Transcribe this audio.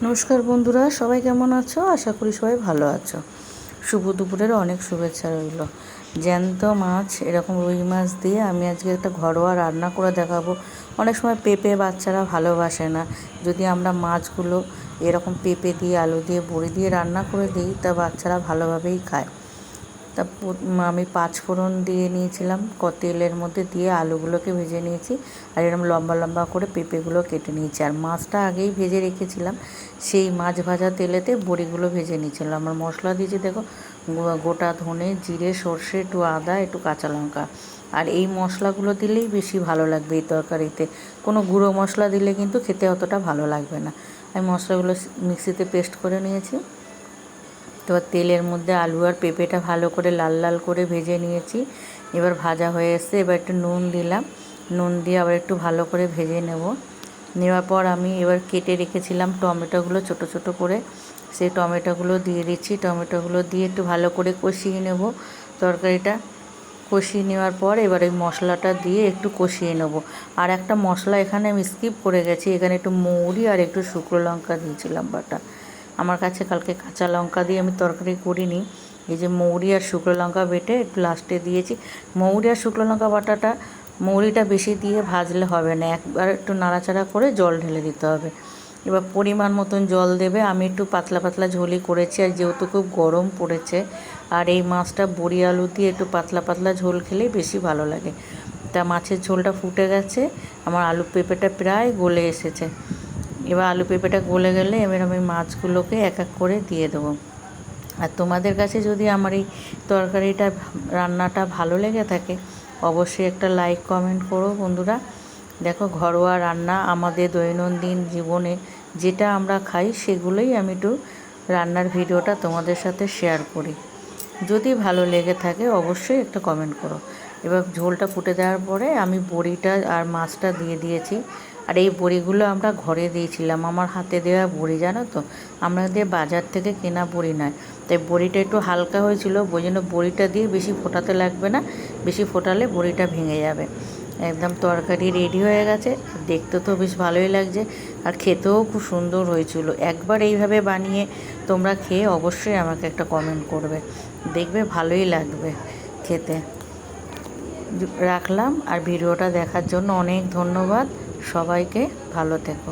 নমস্কার বন্ধুরা, সবাই কেমন আছো? আশা করি সবাই ভালো আছো। শুভ দুপুরের অনেক শুভেচ্ছা রইল। জ্যান্ত মাছ, এরকম রুই মাছ দিয়ে আমি আজকে একটা ঘরোয়া রান্না করে দেখাবো। অনেক সময় পেঁপে বাচ্চারা ভালোবাসে না, যদি আমরা মাছগুলো এরকম পেঁপে দিয়ে, আলু দিয়ে, বড়ি দিয়ে রান্না করে দিই, তা বাচ্চারা ভালোভাবেই খায়। তা আমি 5 ফোড়ন দিয়ে নিয়েছিলাম, তেলের মধ্যে দিয়ে আলুগুলোকে ভেজে নিয়েছি, আর এরকম লম্বা লম্বা করে পেঁপেগুলো কেটে নিয়েছি। আর মাছটা আগেই ভেজে রেখেছিলাম, সেই মাছ ভাজা তেলেতে বড়িগুলো ভেজে নিয়েছিলাম। আমার মশলা দিয়েছি দেখো, গোটা ধনে, জিরে, সর্ষে, একটু আদা, একটু কাঁচা লঙ্কা। আর এই মশলাগুলো দিলেই বেশি ভালো লাগবে এই তরকারিতে। কোনো গুঁড়ো মশলা দিলে কিন্তু খেতে অতটা ভালো লাগবে না। আমি মশলাগুলো মিক্সিতে পেস্ট করে নিয়েছি। এবার তেলের মধ্যে আলু আর পেঁপেটা ভালো করে লাল লাল করে ভেজে নিয়েছি। এবার ভাজা হয়ে এসছে, এবার একটু নুন দিলাম, নুন দিয়ে আবার একটু ভালো করে ভেজে নেওয়ার পর আমি এবার কেটে রেখেছিলাম টমেটোগুলো ছোট ছোট করে, সেই টমেটোগুলো দিয়ে দিচ্ছি। টমেটোগুলো দিয়ে একটু ভালো করে কষিয়ে নেব। তরকারিটা কষিয়ে নেওয়ার পর এবার ওই মশলাটা দিয়ে একটু কষিয়ে নেব। আর একটা মশলা এখানে আমি স্কিপ করে গেছি, এখানে একটু মৌরি আর একটু শুকনো লঙ্কা দিয়েছিলাম বাটা। আমার কাছে কালকে কাঁচা লঙ্কা দিয়ে আমি তরকারি করিনি, এই যে মৌরি আর শুকনো লঙ্কা বেটে একটু লাস্টে দিয়েছি। মৌরি আর শুকনো লঙ্কা বাটাটা, মৌরিটা বেশি দিয়ে ভাজলে হবে না, একবার একটু নাড়াচাড়া করে জল ঢেলে দিতে হবে। এবার পরিমাণ মতন জল দেবে। আমি একটু পাতলা পাতলা ঝোলই করেছি, আর যেহেতু খুব গরম পড়েছে, আর এই মাছটা বড়ি আলু দিয়ে একটু পাতলা পাতলা ঝোল খেলেই বেশি ভালো লাগে। তা মাছের ঝোলটা ফুটে গেছে, আমার আলু পেঁপেটা প্রায় গলে এসেছে। এবার আলু পেঁপেটা গলে গেলে এবার আমি মাছগুলোকে এক এক করে দিয়ে দেবো। আর তোমাদের কাছে যদি আমার এই তরকারিটা, রান্নাটা ভালো লেগে থাকে, অবশ্যই একটা লাইক কমেন্ট করো বন্ধুরা। দেখো, ঘরোয়া রান্না, আমাদের দৈনন্দিন জীবনে যেটা আমরা খাই সেগুলোই আমি একটু রান্নার ভিডিওটা তোমাদের সাথে শেয়ার করি। যদি ভালো লেগে থাকে অবশ্যই একটা কমেন্ট করো। এবার ঝোলটা ফুটে দেওয়ার পরে আমি বড়িটা আর মাছটা দিয়ে দিয়েছি। আর এই বড়িগুলো আমরা ঘরে দিয়েছিলাম, আমার হাতে দেওয়া বড়ি, জানো তো, আমাদের বাজার থেকে কেনা বড়ি নয়। তাই বড়িটা একটু হালকা হয়েছিল, ওই জন্য বড়িটা দিয়ে বেশি ফোটাতে লাগবে না, বেশি ফোটালে বড়িটা ভেঙে যাবে। একদম তরকারি রেডি হয়ে গেছে, দেখতে তো বেশ ভালোই লাগছে, আর খেতেও খুব সুন্দর হয়েছিল। একবার এইভাবে বানিয়ে তোমরা খেয়ে অবশ্যই আমাকে একটা কমেন্ট করবে, দেখবে ভালোই লাগবে খেতে। রাখলাম, আর ভিডিওটা দেখার জন্য অনেক ধন্যবাদ সবাইকে। ভালো থেকো।